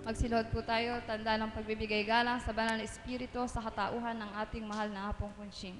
Magsiluhod po tayo, tanda ng pagbibigay galang sa banal na espiritu sa katauhan ng ating mahal na Apong Kunching.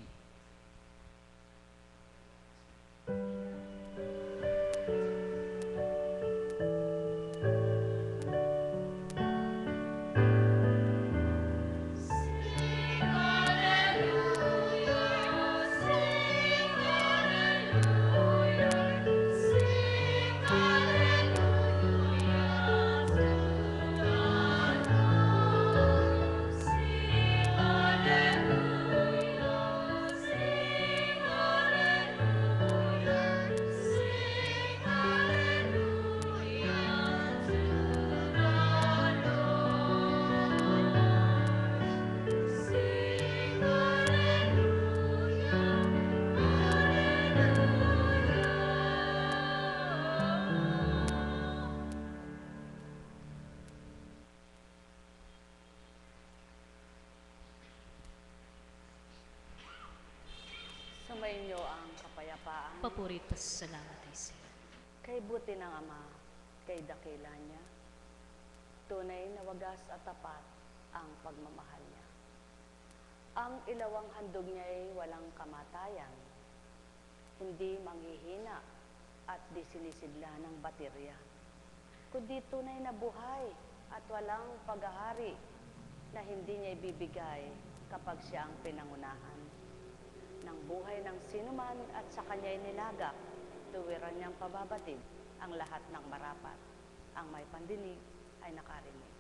Sumainyo ang kapayapaan. Papuritas salamat ay sa iyo. Kay buti ng Ama, kay dakila niya, tunay na wagas at tapat ang pagmamahal niya. Ang ilawang handog niya ay walang kamatayan, hindi manghihina at di sinisidla ng baterya, kundi tunay na buhay at walang paghahari na hindi niya ibibigay kapag siya ang pinangunahan ng buhay ng sinuman at sa kanya'y nilagak, tuwiran niyang pababatid ang lahat ng marapat. Ang may pandinig ay nakarinig.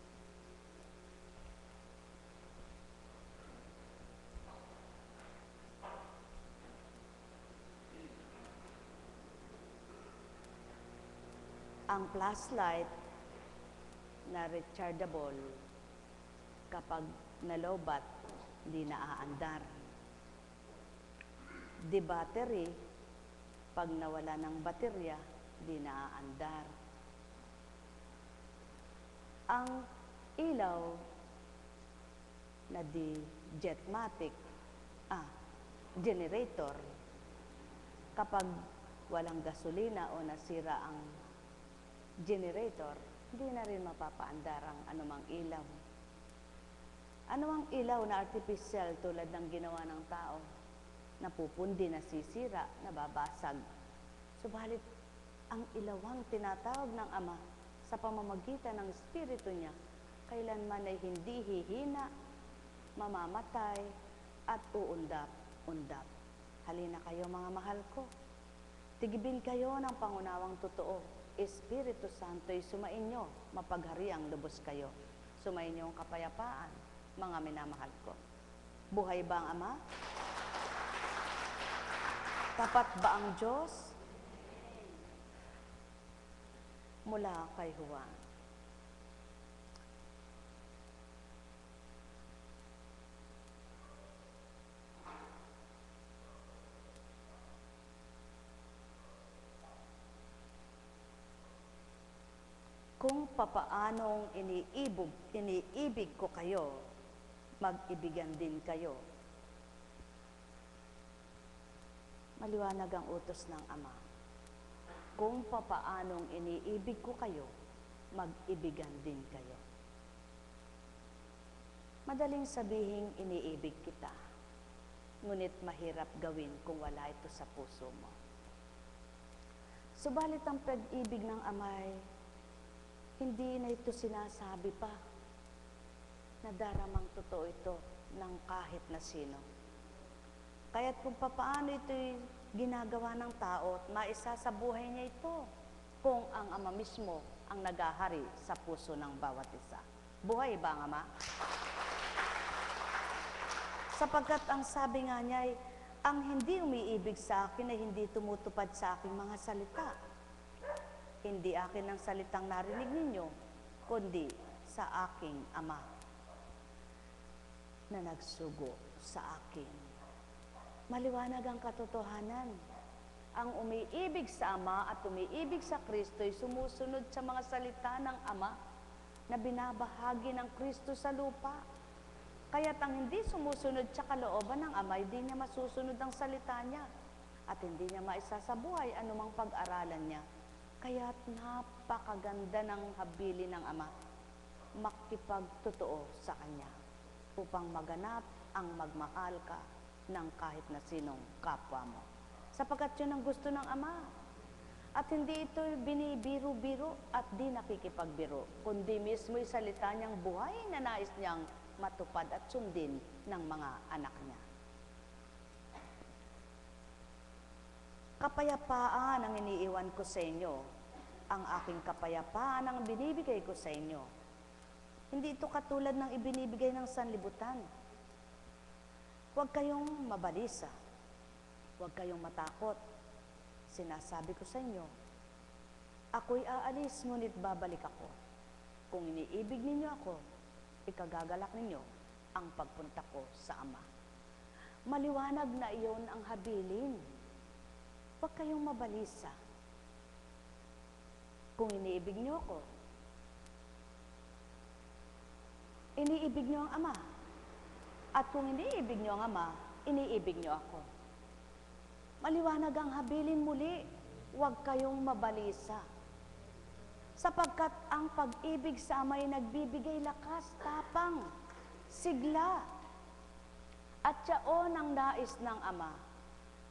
Ang flashlight na rechargeable kapag nalobat, di naaandar. Di battery, pag nawala ng baterya, di naaandar. Ang ilaw na di jetmatic, generator, kapag walang gasolina o nasira ang generator, hindi na rin mapapaandar ang anumang ilaw. Anumang ilaw na artificial tulad ng ginawa ng tao, napupundi, nasisira, nababasag. Subalit, ang ilawang tinatawag ng Ama sa pamamagitan ng Espiritu niya, kailanman ay hindi hihina, mamamatay, at uundap-undap. Halina kayo mga mahal ko. Tigibin kayo ng pangunawang totoo. Espiritu Santo'y sumainyo, mapaghariang lubos kayo. Sumainyo ang kapayapaan, mga minamahal ko. Buhay ba ang Ama? Tapat ba ang Diyos? Mula kay Juan. Kung papaanong iniibig ko kayo, mag-ibigan din kayo. Maliwanag ang utos ng Ama. Kung papaanong iniibig ko kayo, mag-ibigan din kayo. Madaling sabihing iniibig kita, ngunit mahirap gawin kung wala ito sa puso mo. Subalit ang pag-ibig ng Amay, hindi na ito sinasabi pa na daramang totoo ito ng kahit na sino. Kaya't kung papaano ito'y ginagawa ng tao at maisa sa buhay niya ito kung ang Ama mismo ang nagahari sa puso ng bawat isa. Buhay ba ang Ama? Sapagkat ang sabi nga niya ay, ang hindi umiibig sa akin ay hindi tumutupad sa aking mga salita. Hindi akin ang salitang narinig ninyo, kundi sa aking Ama na nagsugo sa akin. Maliwanag ang katotohanan. Ang umiibig sa Ama at umiibig sa Kristo ay sumusunod sa mga salita ng Ama na binabahagi ng Kristo sa lupa. Kaya't ang hindi sumusunod sa kalooban ng Ama, hindi niya masusunod ang salita niya at hindi niya maisasabuhay anumang pag-aralan niya. Kaya't napakaganda ng habili ng Ama. makipagtotoo sa Kanya upang maganap ang magmahal ka ng kahit na sinong kapwa mo. Sapagkat yun ang gusto ng Ama. At hindi ito binibiro-biro at di nakikipagbiro, kundi mismo'y salita niyang buhay na nais niyang matupad at sundin ng mga anak niya. Kapayapaan ang iniiwan ko sa inyo, ang aking kapayapaan ang binibigay ko sa inyo. Hindi ito katulad ng ibinibigay ng sanlibutan. Huwag kayong mabalisa, huwag kayong matakot. Sinasabi ko sa inyo, ako'y aalis, ngunit babalik ako. Kung iniibig ninyo ako, ikagagalak ninyo ang pagpunta ko sa Ama. Maliwanag na iyon ang habilin. Huwag kayong mabalisa. Kung iniibig niyo ako, iniibig niyo ang Ama. At kung iniibig niyo ang Ama, iniibig niyo ako. Maliwanag ang habilin muli, huwag kayong mabalisa. Sapagkat ang pag-ibig sa Ama ay nagbibigay lakas, tapang, sigla. At yaon ang nais ng Ama,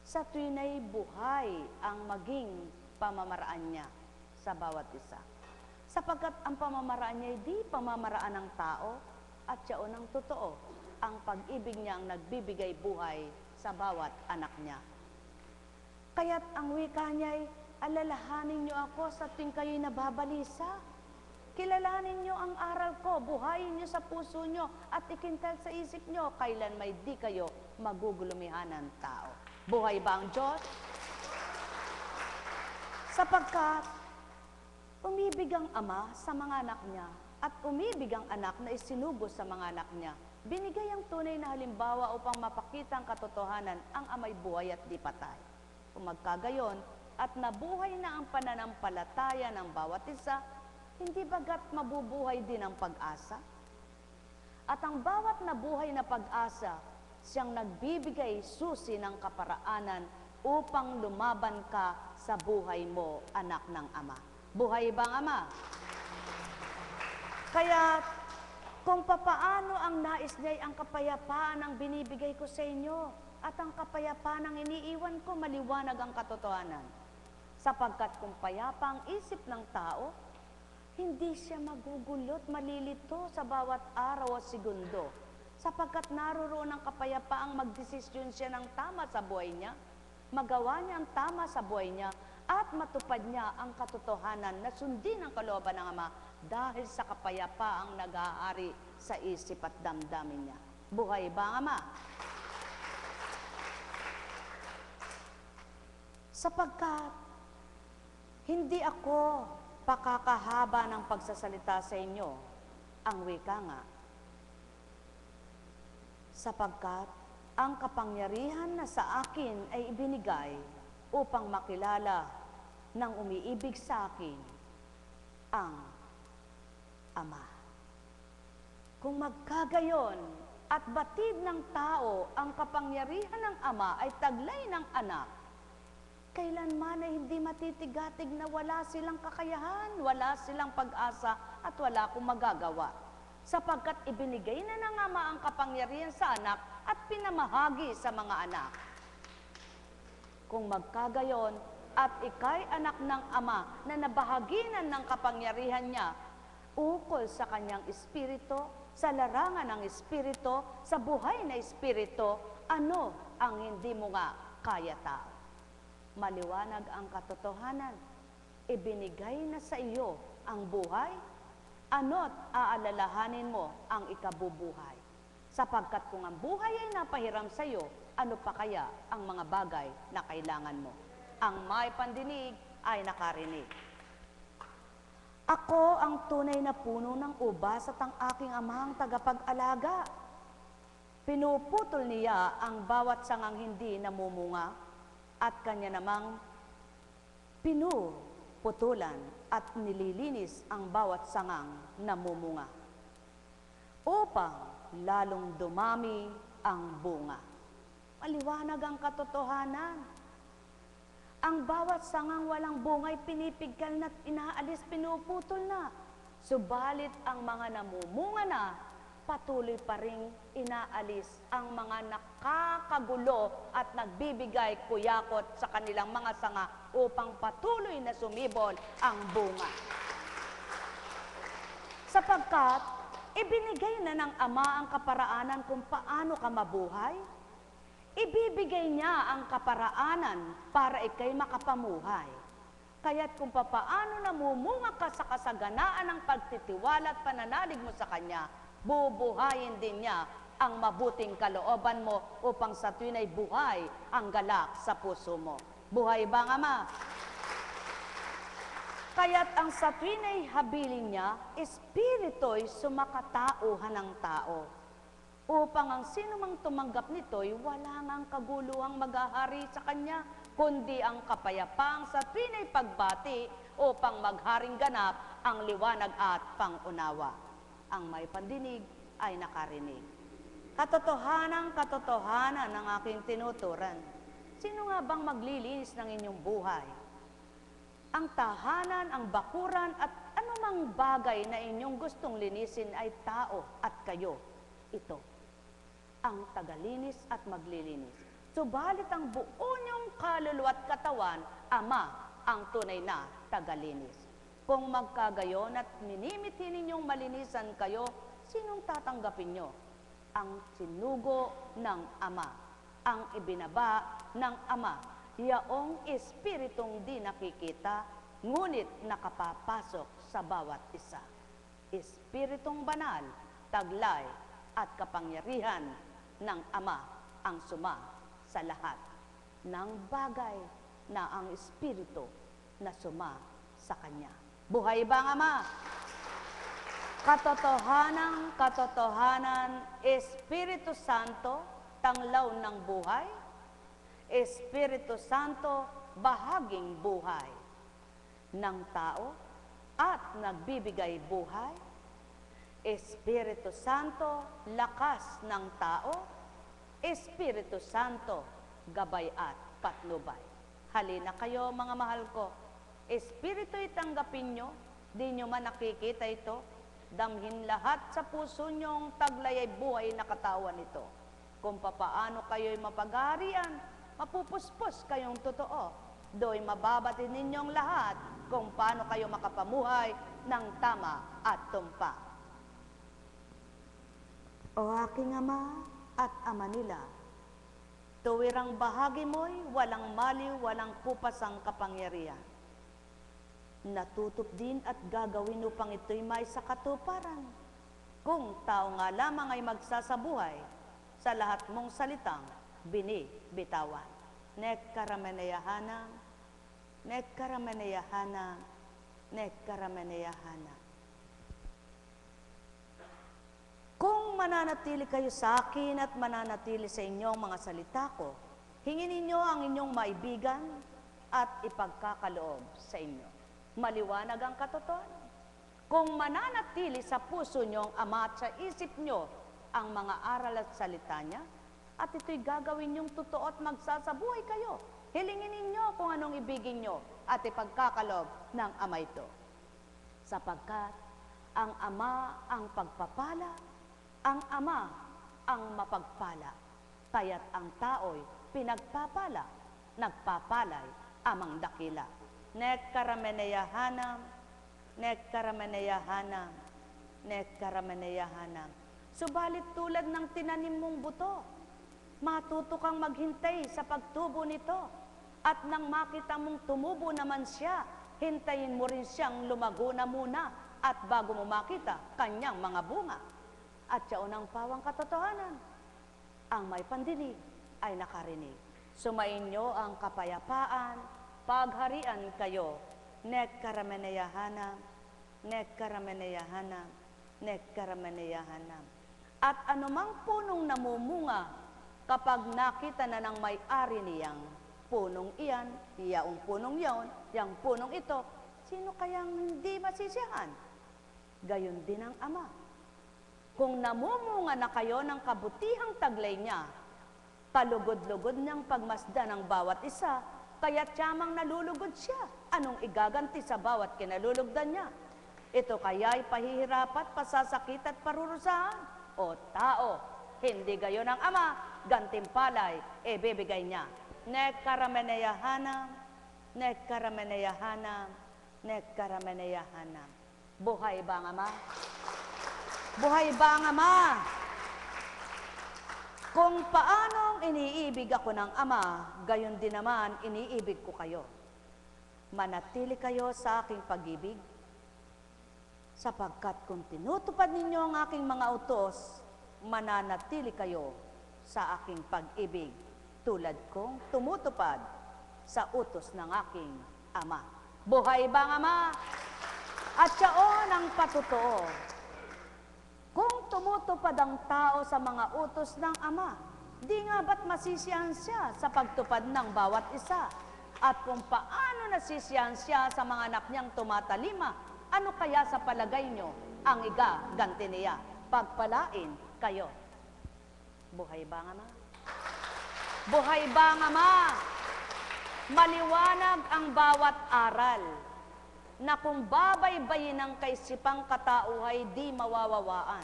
sa tunay buhay ang maging pamamaraan niya sa bawat isa. Sapagkat ang pamamaraan niya ay di pamamaraan ng tao, at yaon ang totoo, ang pag-ibig niya ang nagbibigay buhay sa bawat anak niya. Kaya't ang wika niya ay, alalahanin niyo ako sa tuwing kayo'y nababalisa. Kilalanin niyo ang aral ko, buhayin niyo sa puso niyo, at ikintal sa isip niyo, kailan may di kayo magugulumihan ng tao. Buhay ba ang Diyos? Sapagkat umibig ang Ama sa mga anak niya, at umibig ang anak na isinugo sa mga anak niya. Binigay ang tunay na halimbawa upang mapakita ang katotohanan, ang Ama'y buhay at di patay. Kung magkagayon, at nabuhay na ang pananampalataya ng bawat isa, hindi bagat mabubuhay din ang pag-asa? At ang bawat nabuhay na pag-asa, siyang nagbibigay susi ng kaparaanan upang lumaban ka sa buhay mo, anak ng Ama. Buhay ba ang Ama? Kaya, kung papaano ang nais niya'y ang kapayapaan ang binibigay ko sa inyo, at ang kapayapaan ang iniiwan ko, maliwanag ang katotohanan. Sapagkat kung payapa ang isip ng tao, hindi siya magugulot, malilito sa bawat araw o segundo. Sapagkat naroon ang kapayapaang magdesisyon siya ng tama sa buhay niya, magawa niya ang tama sa buhay niya, at matupad niya ang katotohanan na sundin ang kalooban ng Ama dahil sa kapayapaang nag-aari sa isip at damdamin niya. Buhay ba ang Ama? Sapagkat hindi ako pakakahaba ng pagsasalita sa inyo, ang wika nga. Sapagkat ang kapangyarihan na sa akin ay ibinigay upang makilala ng umiibig sa akin ang Ama. Kung magkagayon at batid ng tao ang kapangyarihan ng Ama ay taglay ng anak, kailanman ay hindi matitigatig na wala silang kakayahan, wala silang pag-asa, at wala akong magagawa. Sapagkat ibinigay na ng Ama ang kapangyarihan sa anak at pinamahagi sa mga anak. Kung magkagayon at ikay anak ng Ama na nabahaginan ng kapangyarihan niya, ukol sa kanyang espiritu, sa larangan ng espiritu, sa buhay na espiritu, ano ang hindi mo nga kaya tao? Maliwanag ang katotohanan, ibinigay na sa iyo ang buhay, ano't aalalahanin mo ang ikabubuhay. Sapagkat kung ang buhay ay napahiram sa iyo, ano pa kaya ang mga bagay na kailangan mo? Ang may pandinig ay nakarinig. Ako ang tunay na puno ng ubas at ang aking Amang tagapag-alaga. Pinuputol niya ang bawat sangang hindi namumunga, at kanya namang pinuputulan at nililinis ang bawat sangang namumunga, upang lalong dumami ang bunga. Maliwanag ang katotohanan. Ang bawat sangang walang bungay pinipigkal na't inaalis, pinuputol na. Subalit ang mga namumunga na, patuloy pa ring inaalis ang mga nakakagulo at nagbibigay kuyakot sa kanilang mga sanga upang patuloy na sumibol ang bunga. Sapagkat ibinigay na ng Ama ang kaparaanan kung paano ka mabuhay, ibibigay niya ang kaparaanan para ikay makapamuhay. Kaya't kung papaano namumunga ka sa kasaganaan ng pagtitiwala at pananalig mo sa Kanya, bubuhayin din niya ang mabuting kalooban mo upang sa tuwin ay buhay ang galak sa puso mo. Buhay ba ang Ama? Kaya't ang sa tuwin ay habilin niya, espirito'y sumakatauhan ng tao. Upang ang sinumang tumanggap nito'y wala ngang kaguluhang maghahari sa kanya, kundi ang kapayapaang sa tuwin ay pagbati upang magharing ganap ang liwanag at pangunawa. Ang may pandinig ay nakarinig. Katotohanan ng aking tinuturan. Sino nga bang maglilinis ng inyong buhay? Ang tahanan, ang bakuran at anumang bagay na inyong gustong linisin ay tao at kayo. Ito, ang tagalinis at maglilinis. Subalit ang buo niyong kaluluwa at katawan, Ama ang tunay na tagalinis. Kung magkagayon at minimiti ninyong malinisan kayo, sinong tatanggapin nyo? Ang sinugo ng Ama, ang ibinaba ng Ama, yaong espiritong di nakikita, ngunit nakapapasok sa bawat isa. Espiritong banal, taglay, at kapangyarihan ng Ama ang suma sa lahat ng bagay na ang Espiritu na suma sa Kanya. Buhay ba ang Ama? Katotohanan, Espiritu Santo, tanglaw ng buhay. Espiritu Santo, bahaging buhay ng tao at nagbibigay buhay. Espiritu Santo, lakas ng tao. Espiritu Santo, gabay at patnubay. Halina kayo mga mahal ko. Espiritu'y tanggapin nyo, di nyo man nakikita ito. Damhin lahat sa puso nyong taglay ay buhay na katawan ito. Kung papaano kayo'y mapag-arian, mapupuspos kayong totoo. Do'y mababatid ninyong lahat kung paano kayo makapamuhay ng tama at tumpa. O aking Ama at Ama nila, tuwirang bahagi mo'y walang maliw, walang kupas ang kapangyarihan. Natutup din at gagawin upang ito'y may sa katuparan. Kung tao nga lamang ay magsasabuhay sa lahat mong salitang binibitawan. Nekkarameneyahanam, nekkarameneyahanam, nekkarameneyahanam. Kung mananatili kayo sa akin at mananatili sa inyong mga salita ko, hingin ninyo ang inyong maibigan at ipagkakaloob sa inyo. Maliwanag ang katotohanan. Kung mananatili sa puso nyong Ama at sa isip nyo ang mga aral at salita niya, at ito'y gagawin nyong totoo at magsasabuhay kayo. Hilingin ninyo kung anong ibigin nyo at ipagkakaloob ng Ama ito. Sapagkat ang Ama ang pagpapala, ang Ama ang mapagpala, kaya't ang tao'y pinagpapala, nagpapalay amang dakila. Nekkarameneyahanam, nekkarameneyahanam, nekkarameneyahanam. Subalit tulad ng tinanim mong buto, matuto kang maghintay sa pagtubo nito. At nang makita mong tumubo naman siya, hintayin mo rin siyang lumago na muna at bago mo makita kanyang mga bunga. At siya unang pawang katotohanan, ang may pandinig ay nakarinig. Sumainyo ang kapayapaan, pagharian kayo. Nekkarameneyahanam, nekkarameneyahanam, nekkarameneyahanam. At anumang punong namumunga, kapag nakita na ng may-ari niyang punong iyan, yaong punong yaon, yang punong ito, sino kayang hindi masisiyahan? Gayon din ang Ama. Kung namumunga na kayo ng kabutihang taglay niya, kalugod-lugod niyang pagmasdan ng bawat isa, kaya't siyamang nalulugod siya. Anong igaganti sa bawat kinalulugdan niya? Ito kaya'y pahihirapat, pasasakit at parurusahan. O tao, hindi gayon ang Ama, gantimpalay, ibibigay niya. Nekkarameneyahanam, nekkarameneyahanam, nekkarameneyahanam. Buhay ba ang Ama? Buhay ba ang Ama? Kung paanong iniibig ako ng Ama, gayon din naman iniibig ko kayo. Manatili kayo sa aking pag-ibig, sapagkat kung tinutupad ninyo ang aking mga utos, mananatili kayo sa aking pag-ibig, tulad kong tumutupad sa utos ng aking Ama. Buhay ba ang Ama? At siyaon ang patotoo. Kung tumutupad ang tao sa mga utos ng Ama, di nga ba't masisiyahan siya sa pagtupad ng bawat isa? At kung paano nasisiyahan siya sa mga anak niyang tumatalima, ano kaya sa palagay niyo ang igaganti niya? Pagpalain kayo. Buhay ba ang Ama? Buhay ba ang Ama? Maliwanag ang bawat aral na kung babaybayin ang kaisipang katauhay, di mawawawaan.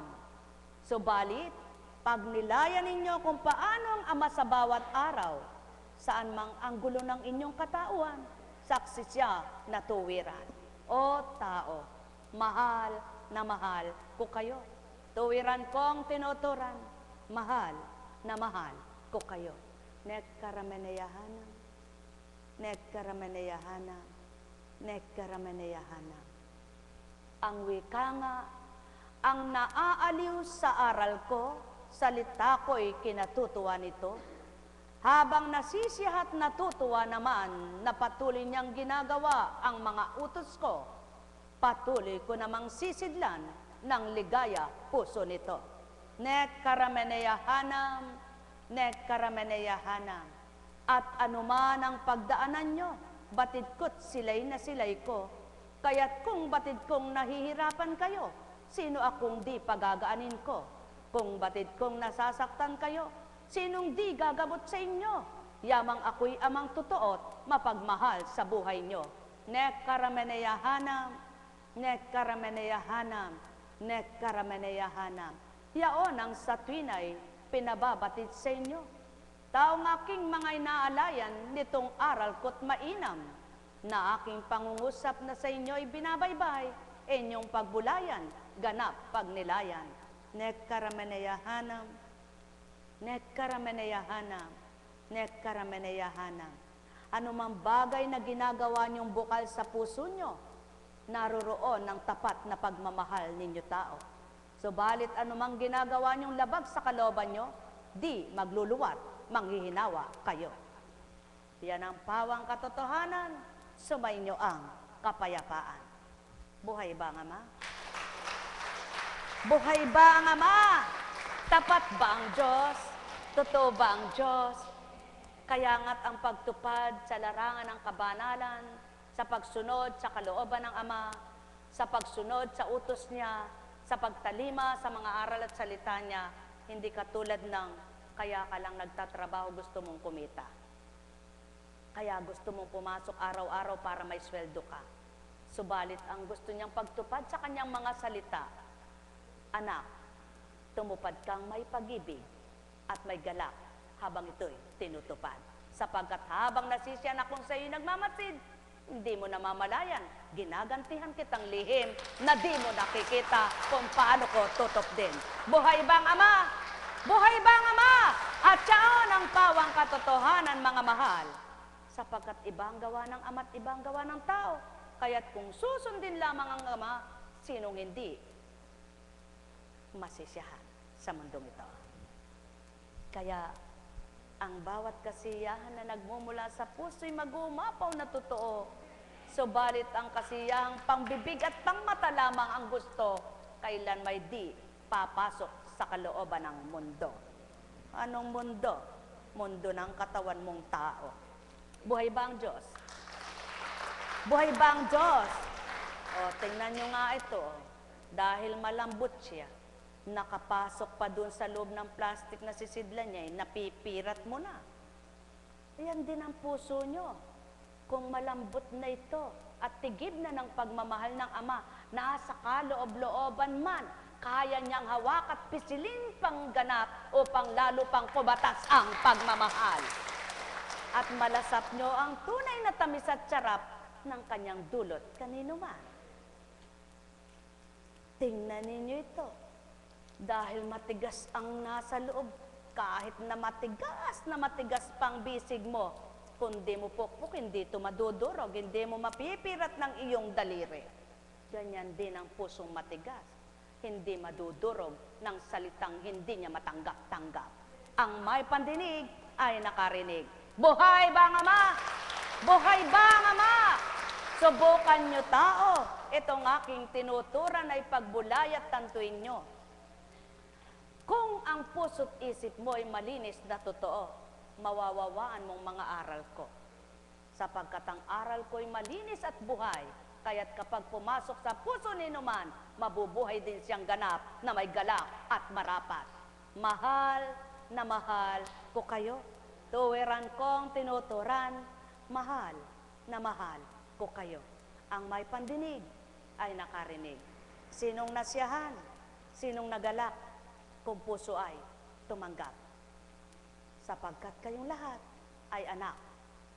Subalit, pag nilayan ninyo kung paano ang Ama sa bawat araw, saan mang anggulo ng inyong katauhan, saksi siya na tuwiran. O tao, mahal na mahal ko kayo. Tuwiran kong tinuturan, mahal na mahal ko kayo. Nekkarameneyahanam, nekkarameneyahanam, nekkarameneyahanam. Ang wika nga, ang naaaliw sa aral ko, salita ko'y kinatutuwa nito. Habang nasisiyahat natutuwa naman na patuloy niyang ginagawa ang mga utos ko, patuloy ko namang sisidlan ng ligaya puso nito. Nekkarameneyahanam, nekkarameneyahanam. At anuman ang pagdaanan nyo, batid ko't silay na silay ko. Kaya't kung batid kong nahihirapan kayo, sino akong di pagagaanin ko? Kung batid kong nasasaktan kayo, sinong di gagabot sa inyo? Yamang ako'y amang totoo't mapagmahal sa buhay nyo. Nekkarameneyahanam, nekkarameneyahanam, nekkarameneyahanam. Yaon ang sa tuwinay pinababatid sa inyo. Taong aking mga inaalayan nitong aral ko't mainam, na aking pangungusap na sa inyo'y binabaybay, inyong pagbulayan, ganap pagnilayan. Nekkarameneyahanam, nekkarameneyahanam, nekkarameneyahanam. Anumang bagay na ginagawa niyong bukal sa puso niyo, naroroon ang tapat na pagmamahal ninyo tao. Subalit anumang ginagawa niyong labag sa kalooban niyo, di magluluwat, manghihinawa kayo. Yan ang pawang katotohanan, sumainyo ang kapayapaan. Buhay ba ang Ama? Buhay ba ang Ama? Tapat ba ang Diyos? Totoo ba ang Diyos? Kaya nga't ang pagtupad sa larangan ng kabanalan, sa pagsunod sa kalooban ng Ama, sa pagsunod sa utos niya, sa pagtalima sa mga aral at salita niya, hindi katulad ng kaya ka lang nagtatrabaho, gusto mong kumita. Kaya gusto mong pumasok araw-araw para may sweldo ka. Subalit ang gusto niyang pagtupad sa kanyang mga salita, anak, tumupad kang may pag-ibig at may galak habang ito'y tinutupad. Sapagkat habang nasisiyan akong sa iyo nagmamasid, hindi mo namamalayan, ginagantihan kitang lihim na di mo nakikita kung paano ko tutupdin. Buhay bang Ama? Buhay bang Ama? At siyaon ang pawang katotohanan, mga mahal. Sapagkat ibang gawa ng Ama at ibang gawa ng tao. Kaya't kung susundin lamang ang Ama, sinong hindi masisiyahan sa mundong ito. Kaya ang bawat kasiyahan na nagmumula sa puso'y mag-uumapaw na totoo. Subalit ang kasiyahang pangbibig at pangmata lamang ang gusto, kailan may di papasok sa kalooban ng mundo. Anong mundo? Mundo ng katawan mong tao. Buhay ba ang Diyos? Buhay ba ang Diyos? O, tingnan nyo nga ito. Dahil malambot siya, nakapasok pa dun sa loob ng plastic na sisidlan niya, napipirat mo na. Yan din ang puso nyo. Kung malambot na ito at tigib na ng pagmamahal ng Ama, nasa kaloob-looban man, kaya niyang hawak at pisilin pang ganap upang lalo pang pubatas ang pagmamahal. At malasap nyo ang tunay na tamis at sarap ng kanyang dulot kanino man. Tingnan ninyo ito, dahil matigas ang nasa loob, kahit na matigas pang bisig mo, kung di mo pukpuk, hindi ito madudurog, hindi mo mapipirat ng iyong daliri. Ganyan din ang pusong matigas, hindi madudurog ng salitang hindi niya matanggap-tanggap. Ang may pandinig ay nakarinig. Buhay ba ang Ama? Buhay ba ang Ama? Subukan nyo tao, itong aking tinuturan ay pagbulay at tantuin nyo. Kung ang puso't isip mo ay malinis na totoo, mawawawaan mong mga aral ko. Sapagkat ang aral ko ay malinis at buhay, kaya't kapag pumasok sa puso ni numan, mabubuhay din siyang ganap na may galak at marapat. Mahal na mahal ko kayo. Tuwiran kong tinuturan, mahal na mahal ko kayo. Ang may pandinig ay nakarinig. Sinong nasiyahan? Sinong nagalak? Kung puso ay tumanggap. Sapagkat kayong lahat ay anak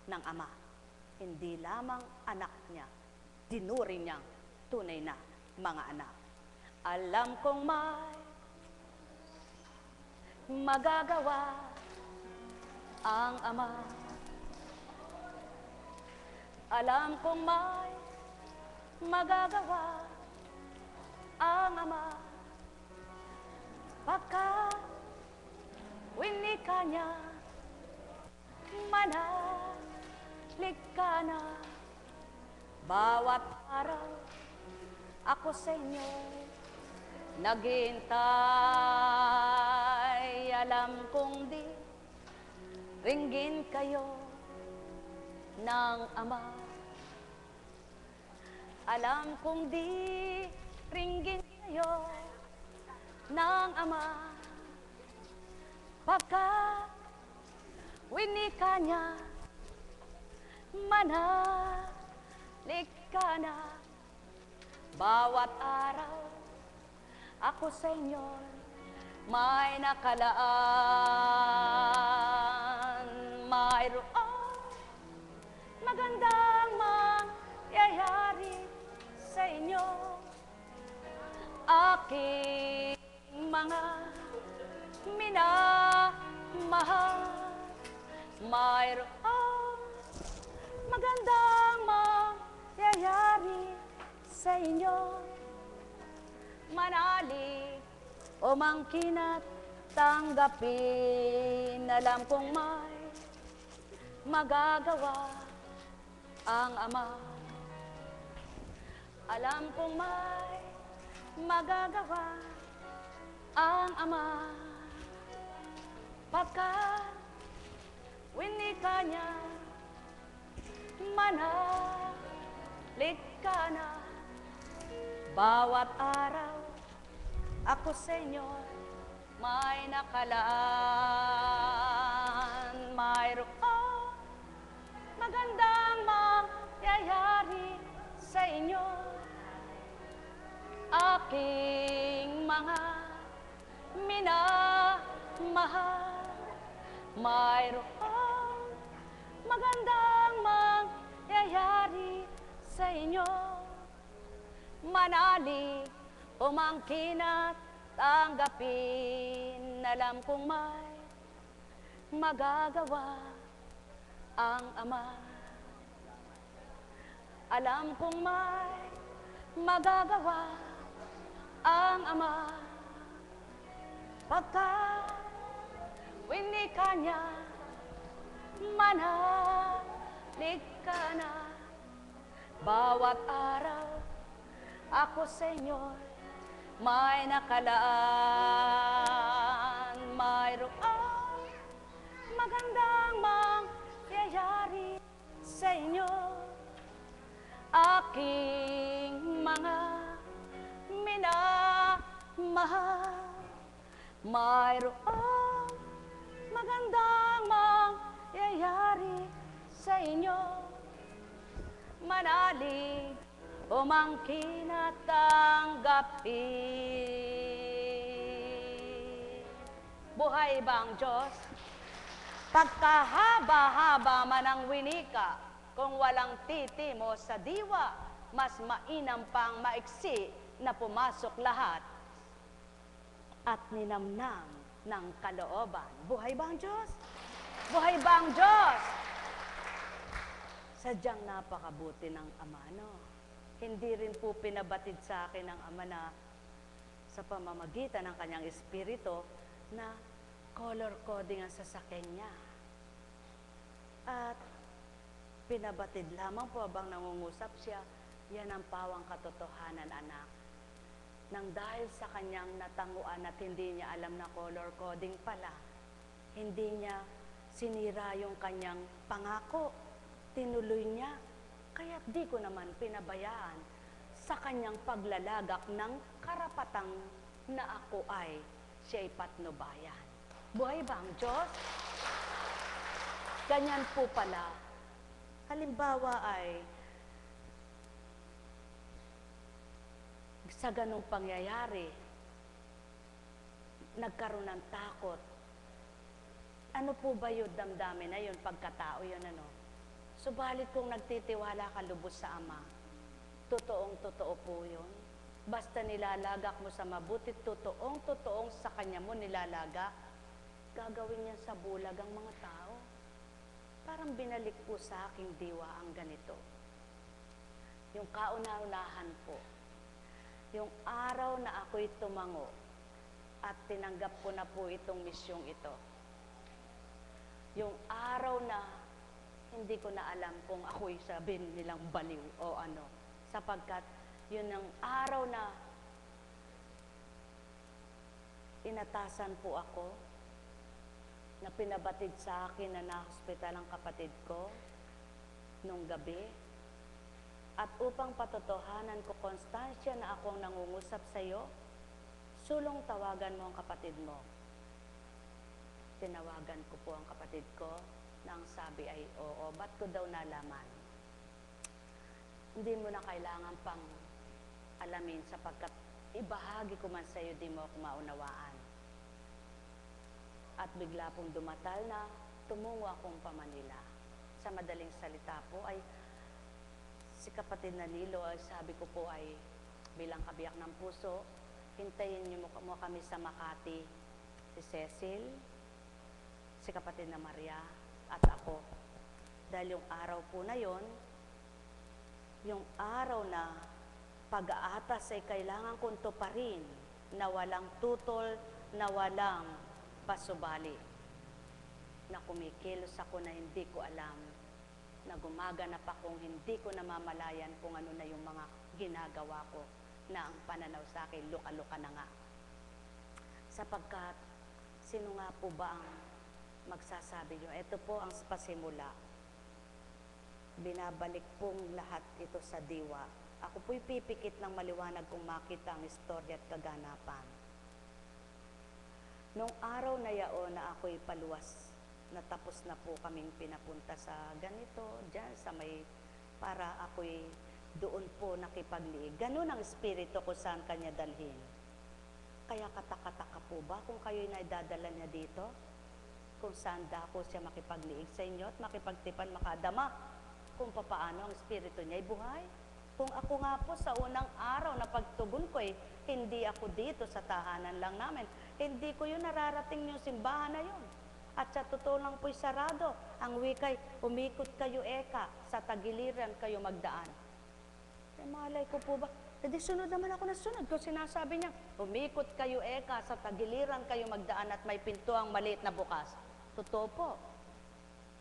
ng Ama. Hindi lamang anak niya, dinuri niyang tunay na mga anak. Alam kong may magagawa ang Ama. Alam kong may magagawa ang Ama. Pagka winika niya, manalik ka na. Bawat araw ako sa inyo naghihintay. Alam kong di ringgin kayo ng Ama. Alam kong di ringgin kayo ng Ama. Pagka winika niya, manalik ka na. Bawat araw ako sa inyo may nakalaan. Mayroong magandang mangyayari sa inyo. Aking mga minamahal, mayroong magandang mangyayari sa inyo. Manalig o mangkin at tanggapin. Alam kong may magagawa ang Ama. Alam kong may magagawa ang Ama. Pagka winika niya, manalik ka na. Bawat araw ako sa inyo may nakalaan. Mayroong magandang mangyayari sa inyo. Aking mga minamahal, mayroong magandang mangyayari sa inyo. Manalig, umangkin at tanggapin. Alam kong may magagawa ang Ama. Alam kong may magagawa ang Ama. Pagka winika niya, manalik ka na. Bawat araw ako sa inyo may nakalaan. Mayroong magandang mangyayari sa inyo. Aking mga minamahal, mayroong magandang mangyayari sa inyo. manalig, umangkin at tanggapin. Buhay bang Diyos? Pagkahaba-haba man ang winika, kung walang titimo sa diwa, mas mainam pang maiksi na pumasok lahat at ninamnam ng kalooban. Buhay ba ang Diyos? Buhay ba ang Diyos? Sadyang napakabuti ng Ama, no? Hindi rin po pinabatid sa akin ng Ama na sa pamamagitan ng kanyang espiritu na color coding ang sasakyan niya. At pinabatid lamang po habang nangungusap siya, yan ang pawang katotohanan, anak. Nang dahil sa kanyang natanguan at hindi niya alam na color coding pala, hindi niya sinira yung kanyang pangako. Tinuloy niya. Kaya't di ko naman pinabayaan sa kanyang paglalagak ng karapatang na ako ay siya'y patnubayan. Buhay ba ang Diyos? Ganyan po pala. Halimbawa ay sa ganong pangyayari, nagkaroon ng takot. Ano po ba yung damdamin na yun, pagkatao yun, ano? Subalit kung nagtitiwala ka lubos sa Ama, totoong-totoo po yun. Basta nilalagak mo sa mabuti, totoong-totoong sa Kanya mo nilalagak, gagawin niya sa bulag ang mga tao. Parang binalik po sa aking diwa ang ganito. Yung kauna-unahan po, yung araw na ako'y tumango at tinanggap ko na po itong misyong ito. Yung araw na hindi ko na alam kung ako'y sabihin nilang baliw o ano. Sapagkat yun ang araw na inatasan po ako, na pinabatid sa akin na na-hospital ang kapatid ko nung gabi. At upang patotohanan ko, Constancia, na akong nangungusap sa iyo, sulong tawagan mo ang kapatid mo. Tinawagan ko po ang kapatid ko, na ang sabi ay, oo, ba't ko daw nalaman? Hindi mo na kailangan pang alamin sapagkat ibahagi ko man sa iyo, di mo ako maunawaan. At bigla pong dumatal na tumungo akong pa Manila. Sa madaling salita po ay si kapatid na Nilo, ay sabi ko po ay bilang kabiyak ng puso, hintayin niyo mo kami sa Makati, si Cecil, si kapatid na Maria, at ako. Dahil yung araw po na yon, yung araw na pag-aatas ay kailangan kong tuparin, na walang tutol, na walang pasubali, na kumikilos ako na hindi ko alam, na gumaganap akong hindi ko namamalayan kung ano na yung mga ginagawa ko, na ang pananaw sa akin, luka-luka na nga. Sapagkat, sino nga po ba ang magsasabi nyo? Ito po ang pasimula. Binabalik pong lahat ito sa diwa. Ako po'y pipikit ng maliwanag kung makita ang istorya at kaganapan. Noong araw na yaon na ako'y paluwas, natapos na po kaming pinapunta sa ganito, dyan sa may, para ako'y doon po nakipagliig. Ganun ang espiritu ko saan kanya dalhin. Kaya katakataka po ba kung kayo'y naidadala niya dito? Kung saan dako siya makipagliig sa inyo at makipagtipan makadama kung papaano ang espiritu niya ay buhay. Kung ako nga po sa unang araw na pagtugon ko hindi ako dito sa tahanan lang namin. Hindi ko yun nararating yung simbahan na yun. At sa totoo lang po'y sarado. Ang wikay, umikot kayo eka, sa tagiliran kayo magdaan. Eh, malay ko po ba? Hindi sunod naman ako na sunod. Kung sinasabi niya, umikot kayo eka, sa tagiliran kayo magdaan at may pintuang maliit na bukas. Totoo po.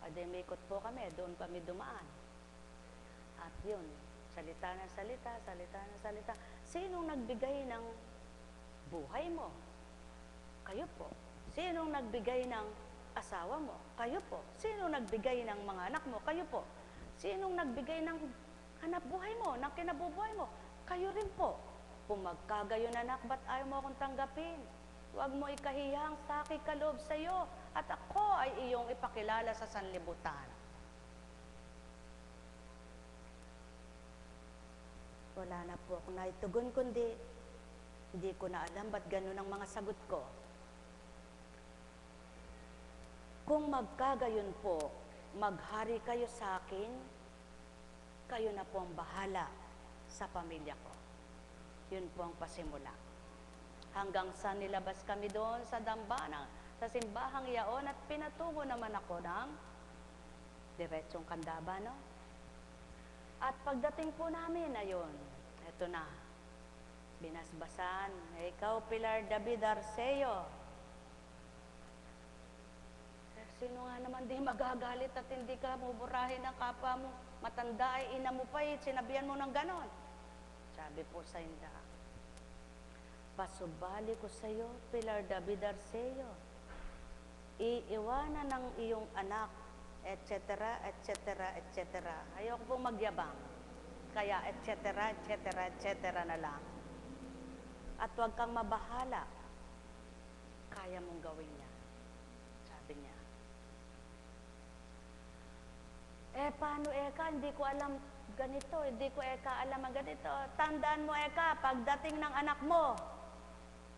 Ade, umikot po kami, doon kami dumaan. At yun, salita ng salita, salita ng salita. Sinong nagbigay ng buhay mo? Kayo po. Sinong nagbigay ng asawa mo? Kayo po. Sinong nagbigay ng mga anak mo? Kayo po. Sinong nagbigay ng hanap buhay mo, ng kinabubuhay mo? Kayo rin po. Kung magkagayon anak, ba't ayaw mo akong tanggapin? Huwag mo ikahiyang sa aking kaloob sa iyo, at ako ay iyong ipakilala sa sanlibutan. Wala na po akong naitugon, kundi hindi ko na alam ba't ganun ang mga sagot ko. Kung magkagayon po, maghari kayo sa akin, kayo na po ang bahala sa pamilya ko. Yun po ang pasimula. Hanggang sa nilabas kami doon sa dambana, sa simbahang yaon, at pinatungo naman ako ng diretsong Kandaba, no? At pagdating po namin, ayun, eto na, binasbasan, ikaw Pilar David Arceo. Sino nga naman di magagalit at hindi ka muburahin ng kapwa mo? Matanda ay ina mo pa eh, sinabihan mo ng ganon. Sabi po sa inda, pasubali ko sa iyo, Pilar David Arceo. Iiwanan ng iyong anak, etc., etc., etc. Ayoko pong magyabang. Kaya, etc., etc., etc. na lang. At huwag kang mabahala. Kaya mong gawin niya. Sabi niya. Paano Eka? Hindi ko alam ganito. Hindi ko Eka alam ang ganito. Tandaan mo Eka, pagdating ng anak mo,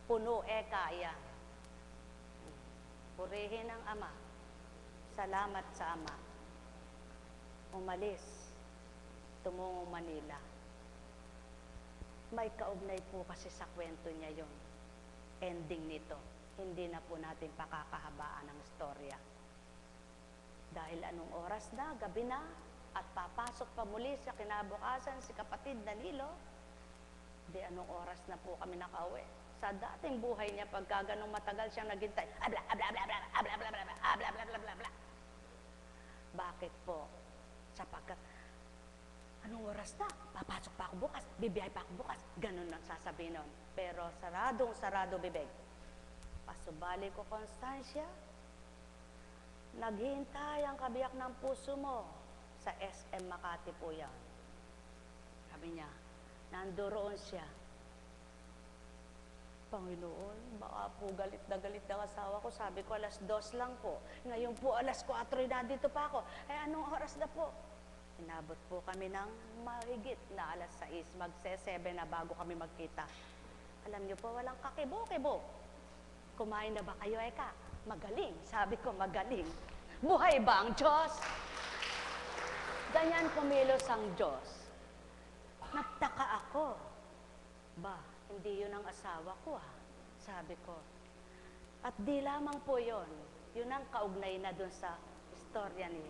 puno Eka yan. Purihin ang ama. Salamat sa ama. Umalis. Tumungo Manila. May kaugnay po kasi sa kwento niya yon. Ending nito. Hindi na po natin pakakahabaan ang istorya. Dahil anong oras na, gabi na, at papasok pa muli sa kinabukasan si kapatid Danilo, di anong oras na po kami nakauwi. Sa dating buhay niya, pagka ganong matagal siyang naghintay, abla, abla, abla, abla, abla, abla, abla, abla, abla, abla, abla, abla. Bakit po? Sapagkat, anong oras na? Papasok pa ako bukas, bibiyahe pa ako bukas. Ganon ang sasabihin nun. Pero sarado bibig. Pasubali ko, Constancia, naghihintay ang kabiyak ng puso mo sa SM Makati po yan. Sabi niya, nandoon siya. Panginoon, baka po galit na asawa ko. Sabi ko, 2:00 lang po. Ngayon po, 4:00 na dito pa ako. Anong oras na po? Inabot po kami ng mahigit na 6:00. Magse-7 na bago kami magkita. Alam niyo po, walang kakibo-kibo. Kumain na ba kayo, Eka? Magaling. Sabi ko, magaling. Buhay ba ang Diyos? Ganyan kumilos ang Diyos. Nagtaka ako. Ba, hindi yun ang asawa ko sabi ko. At di lamang po yun. Yun ang kaugnay na dun sa istorya ni